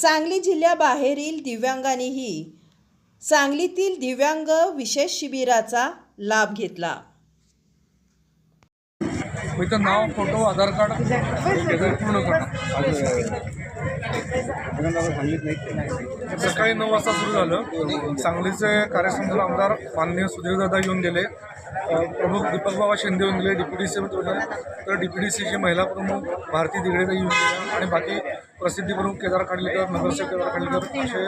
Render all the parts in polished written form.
सांगली जिल्ह्याबाहेरील दिव्यांगांनीही सांगलीतील दिव्यांग विशेष शिबिराचा लाभ घेतला। इथं नाव, फोटो, आधार कार्ड पूर्ण करणं। सकाळी 9 वाजता सुरू झालं। सांगलीचे कार्यसंघाला आमदार माननीय सुधीरदादा येऊन गेले, प्रमुख दीपक बाबा शिंदे येऊन गेले, DPDC तर DPDCचे महिला प्रमुख भारती दिगडे येऊन गेले आणि बाकी प्रसिद्धी प्रमुख केदार खांडलेकर, नगरसेवक केदार खांडलेकर असे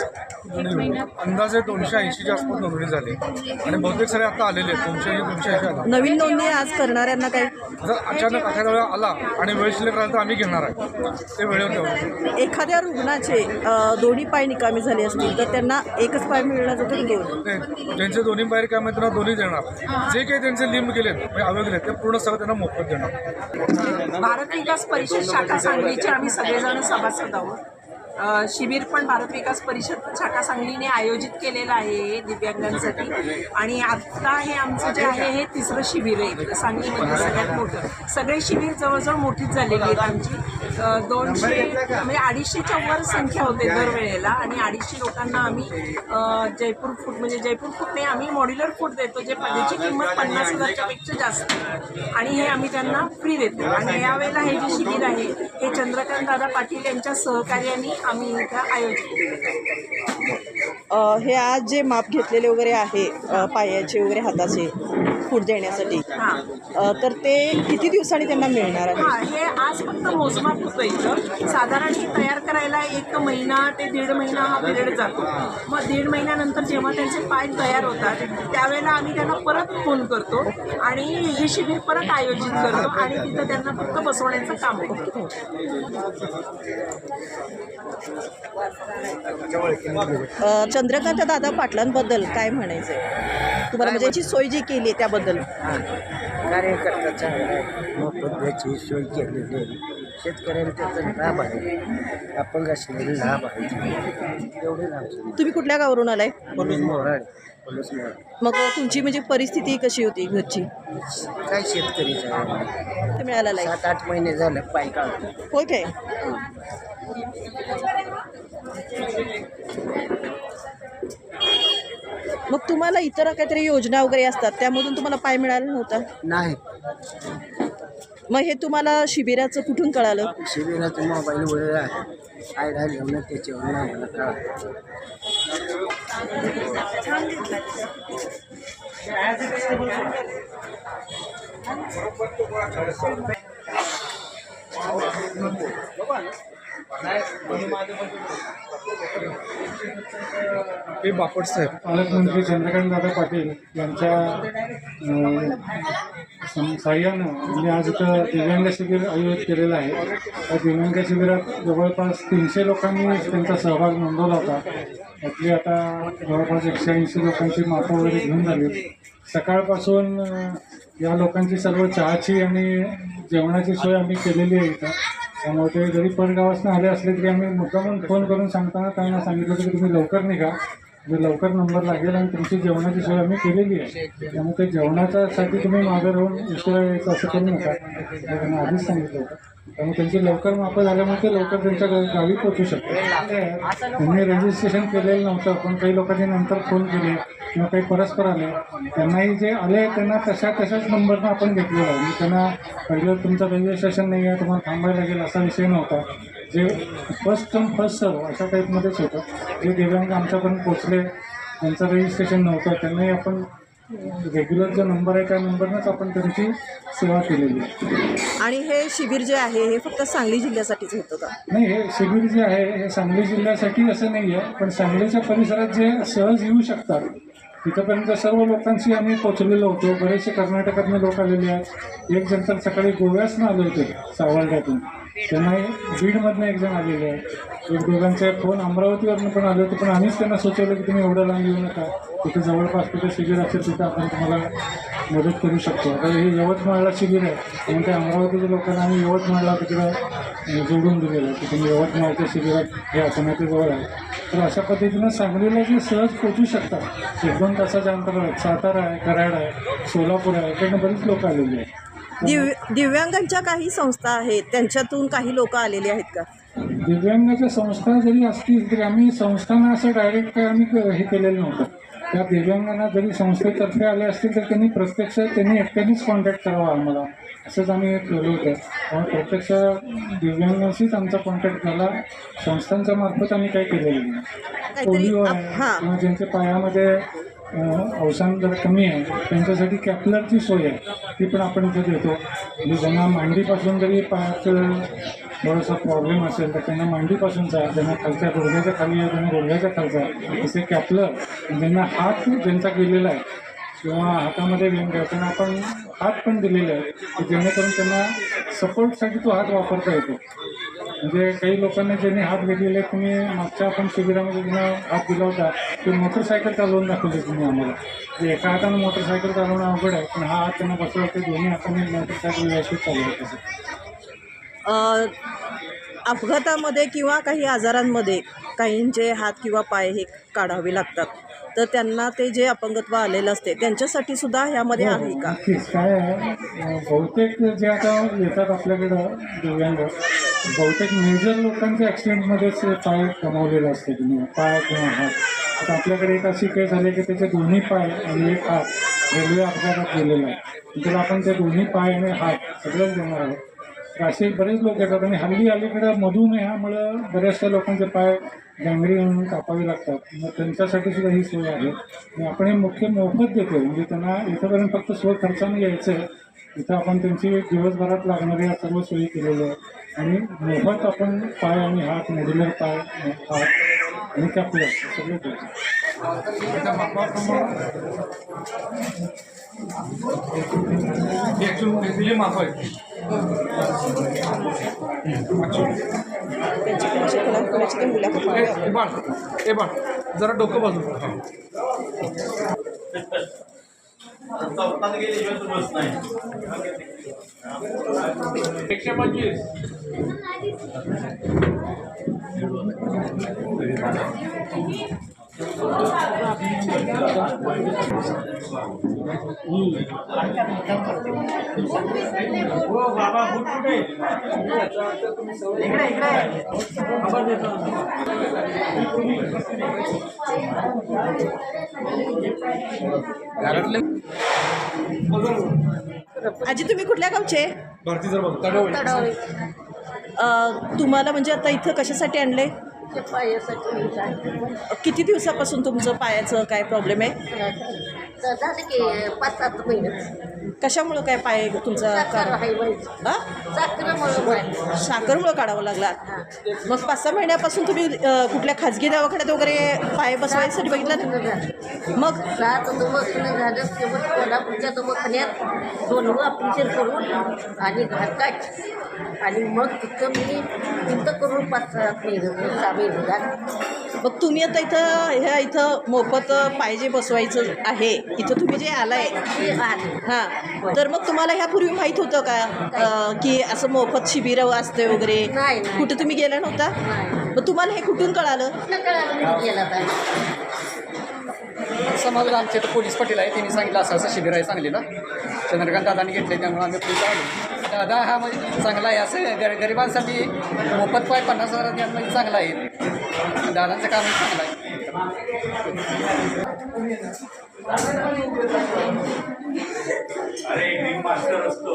जुने अंदाजे 280च्या आसपास नोंदणी झाली आणि बहुतेक सारे आता आलेले आहेत। 280 आला। नवीन नोंदणी आज करणाऱ्यांना काय जर अचानक एखाद्या वेळा आला आणि वेळ शिल्लक राहिला तर आम्ही घेणार आहे, ते वेळेवर ठेवणार। एखाद्या रुग्णाचे दोन्ही पाय निकामी झाले असतील तर त्यांना एकच पाय मिळणार जातो की दोन? ज्यांचे दोन्ही पाय रिकामे आहेत त्यांना दोन्ही देणार। जे काही त्यांचे लिंब गेलेत म्हणजे अवयव गेलेत ते पूर्ण सगळं त्यांना मोफत देणार। भारत विकास परिषद शाखा सांगलीचे आम्ही सगळेजण सभासद आहोत। शिबिर पण भारत विकास परिषद शाखा सांगलीने आयोजित केलेलं आहे दिव्यांगांसाठी आणि आता हे आमचं जे आहे हे तिसरं शिबिर आहे सांगलीमध्ये सगळ्यात मोठं। सगळे शिबिर जवळजवळ मोठीच झालेली आहेत आमची। 200 म्हणजे 250च्या वर संख्या होते दरवेळेला आणि 250 लोकांना आम्ही जयपूर फूड म्हणजे जयपूर फूडने आम्ही मॉड्युलर फूड देतो जे ज्याची किंमत 50,000च्या पेक्षा जास्त आणि हे आम्ही त्यांना फ्री देतो। आणि यावेळेला हे जे शिबिर आहे हे चंद्रकांत दादा पाटील यांच्या सहकार्याने आम्ही इथं आयोजित केलं। हे आज जे माप घेतलेले वगैरे आहे पायाचे वगैरे हाताचे फूड देण्यासाठी, तर ते किती दिवसांनी त्यांना मिळणार आहे? हां, हे आज फक्त मोजमाप होतं इथं। साधारण हे तयार करायला 1 महिना ते 1.5 महिना हा पिरियड जातो। मग 1.5 महिन्यानंतर जेव्हा त्यांचे पाय तयार होतात त्यावेळेला आम्ही त्यांना परत फोन करतो आणि हे शिबिर परत आयोजित करतो आणि तिथं त्यांना फक्त बसवण्याचं काम करतो। चंद्रकांत दादा पाटलांबद्दल काय म्हणायचं तुम्हाला, म्हणजे याची सोय जी केली आहे त्याबद्दल? कार्यकर्ता चांगला आहे, मोफत सोय केलेली आहे, शेतकऱ्यांना त्याचा लाभ आहे, अपंग असलेले लाभ आहे, एवढे लाभ। तुम्ही कुठल्या गावावरून आलाय? मोराड। मग तुमची म्हणजे परिस्थिती कशी होती घरची? काय शेतकरीच आहे, ते मिळालेलं आहे 7-8 महिने झालं पाय काढतो। होय काय? मग तुम्हाला इतर काहीतरी योजना वगैरे असतात त्यामधून तुम्हाला पाय मिळाला नव्हता? नाही, मग हे तुम्हाला शिबिराचं कुठून कळालं? शिबिराचं मोबाईलवर आयडिया घेऊन त्याच्यावर आम्हाला कळालं। हे बापट साहेब पालकमंत्री चंद्रकांतदादा पाटील यांच्या साह्यानं मी आज इथं दिव्यांग शिबिर आयोजित केलेलं आहे। त्या दिव्यांग शिबिरात जवळपास 300 लोकांनी त्यांचा सहभाग नोंदवला होता। त्यातली आता जवळपास 180 लोकांची मापं वगैरे घेऊन झाली। सकाळपासून या लोकांची सर्व चहाची आणि जेवणाची सोय आम्ही केलेली आहे इथं। त्यामुळे ते जरी परगावासनं आले असले तरी आम्ही मुद्दामून फोन करून सांगताना त्यांना सांगितलं की तुम्ही लवकर निघा, म्हणजे लवकर नंबर लागेल आणि तुमची जेवणाची सोय आम्ही केलेली आहे। त्यामुळे ते जेवणाच्यासाठी तुम्ही मागे राहून उशिरा यायचं असं करू नका, त्यांना आधीच सांगितलं होतं। त्यामुळे त्यांची लवकर मापं झाल्यामुळे ते लवकर त्यांच्या गावी पोचू शकतात। त्यांनी रजिस्ट्रेशन केलेलं नव्हतं, पण काही लोकांनी नंतर फोन केले किंवा काही परस्पर आले, त्यांनाही जे आले त्यांना तशाच नंबरनं आपण घेतलेलं आहे। मी त्यांना पहिलं तुमचं रजिस्ट्रेशन नाही आहे, तुम्हाला थांबायला लागेल असा विषय नव्हता। जे फर्स्ट कम फर्स्ट सर्व अशा टाईपमध्येच होतं। जे दिव्यांग आमच्यापर्यंत पोचले त्यांचं रजिस्ट्रेशन नव्हतं त्यांनाही आपण रेग्युलर जो नंबर आहे त्या नंबरनंच आपण त्यांची सेवा केलेली आहे। आणि हे शिबिर जे आहे हे फक्त सांगली जिल्ह्यासाठीच होतं का? नाही, हे शिबिर जे आहे हे सांगली जिल्ह्यासाठी असं नाही आहे, पण सांगलीच्या परिसरात जे सहज येऊ शकतात तिथंपर्यंत सर्व लोकांशी आम्ही पोचलेलो होतो। बरेचसे कर्नाटकातून लोक आलेले आहेत। एक जण तर सकाळी गोव्यासनं आले होते सावर्ड्यातून, त्यांना बीडमधनं एक जण आलेले आहे। एक दोघांचे फोन अमरावतीवरनं पण आले होते, पण आम्हीच त्यांना सुचवलं की तुम्ही एवढं लांब येऊ नका, तिथे जवळपास कुठे शिबिर असेल तिथं आपण तुम्हाला मदत करू शकतो। आता हे यवतमाळला शिबिर आहे म्हणून त्या अमरावतीच्या लोकांना आम्ही यवतमाळला तिकडं जोडून दिलेलं आहे की तुम्ही यवतमाळच्या शिबिरात हे असं जवळ आहे। तर अशा पद्धतीनं सांगलीला जे सहज पोचू शकतात 1-2 तासाच्या अंतरावर सातारा आहे, कराड आहे, सोलापूर आहे, इकडनं बरीच लोक आलेली आहेत। दिव्यांगांच्या काही संस्था आहेत त्यांच्यातून काही लोक आलेले आहेत का? दिव्यांगाच्या संस्था जरी असतील तरी आम्ही संस्थांना असं डायरेक्ट काय आम्ही हे केलेलं नव्हतं. त्या दिव्यांगांना जरी संस्थेतर्फे आले असतील तर त्यांनी प्रत्यक्ष त्यांनी एकट्यानेच कॉन्टॅक्ट करावा आम्हाला, असंच आम्ही केलं होतं. त्यामुळे प्रत्यक्ष दिव्यांगांशीच आमचा कॉन्टॅक्ट झाला, संस्थांच्या मार्फत आम्ही काही केलेलं नाही. पोलिओ आहे किंवा ज्यांच्या पायामध्ये अवसान जर कमी आहे त्यांच्यासाठी कॅपलरची सोय आहे, ती पण आपण इथे देतो. म्हणजे ज्यांना मांडीपासून जरी पायाचं थोडासा प्रॉब्लेम असेल तर त्यांना मांडीपासूनचा, ज्यांना खालच्या गुडघ्याच्या खाली आहे त्यांना गुडघ्याच्या खालचा आहे, तसे कॅपलर. ज्यांना हात ज्यांचा गेलेला आहे किंवा हातामध्ये व्यंग आहे त्यांना आपण हात पण दिलेले आहे की जेणेकरून त्यांना सपोर्टसाठी तो हात वापरता येतो. म्हणजे काही लोकांना ज्यांनी हात घेतलेले आहेत, तुम्ही मागच्या आपण शिबिरामध्ये त्यांना हात दिला होता, ते मोटरसायकल चालवून दाखवली तुम्ही आम्हाला. म्हणजे एका हातानं मोटरसायकल चालवणं अवघड आहे, पण हा हात त्यांना बसवला ते दोन्ही हाताने मोटरसायकल व्यवस्थित चालवत तसं. अपघातामध्ये किंवा काही आजारांमध्ये काहींचे हात किंवा पाय हे काढावे लागतात, तर त्यांना ते जे अपंगत्व आलेलं असते त्यांच्यासाठी सुद्धा ह्यामध्ये आहे का? नक्कीच. काय आहे, बहुतेक जे आता येतात आपल्याकडं दिव्यांग, बहुतेक मेजर लोकांच्या ॲक्सिडेंटमध्येच पाय गमावलेले असते, पाय किंवा हात. आता आपल्याकडे एक अशी केस झाली की त्याचे दोन्ही पाय आणि एक हात रेल्वे अपघातात गेलेला आहे, तर आपण ते दोन्ही पाय आणि हात सगळंच देणार आहोत. असे बरेच लोक येतात आणि हल्ली अलीकडं मधुमेहामुळं बऱ्याचशा लोकांचे पाय गँग्रीन कापावे लागतात, मग त्यांच्यासाठी सुद्धा ही सोय आहे. आणि आपण हे मुख्य मोफत देतो, म्हणजे त्यांना इथंपर्यंत फक्त स्वखर्चाने यायचं आहे. इथं आपण त्यांची दिवसभरात लागणाऱ्या सर्व सोयी केलेल्या आहेत आणि मोफत आपण पाय आणि हात, मोड्युलर पाय, हात आणि कॅपलर सगळे देतो. माफ आहे ए बाळ जरा डोकं बाजू. आजी तुम्ही कुठल्या गावचे? भारती जर तुम्हाला म्हणजे आता इथं कशासाठी आणले? किती दिवसापासून तुमचं पायाचं काय प्रॉब्लेम आहे? झालं की 5-7 महिने. कशामुळं काय पाय तुमचा साखरमुळं काढावं लागला? मग 5-6 महिन्यापासून तुम्ही कुठल्या खाजगी दवाखान्यात वगैरे पाय बसवायसाठी बघितलं? मग सात दवाखाने झालं, शेवट कोल्हापूरच्या दवाखान्यात 2 ऑपरेशन करून आणि घाटात आणि मग तिथं करून 5-7 महिने झालं. मग तुम्ही आता इथं मोफत पाय जे बसवायचं आहे इथं तुम्ही जे आलाय, हां, तर मग तुम्हाला ह्यापूर्वी माहीत होतं का की असं मोफत शिबिर असते वगैरे? नाही. कुठे तुम्ही गेला नव्हता? मग तुम्हाला हे कुठून कळालं? समाजाला आमचे तर पोलीस पाटील आहे, त्यांनी सांगितलं असं असं शिबिर आहे सांगलीला, चंद्रकांत दादांनी घेतले, त्यामुळे आम्ही पुढे आलो. दादा हा म्हणजे चांगला आहे, असं गरिबांसाठी मोफत पाय 50,000 म्हणजे चांगला आहे. दादांचं कामही चांगलं आहे. अरे मास्टर असतो.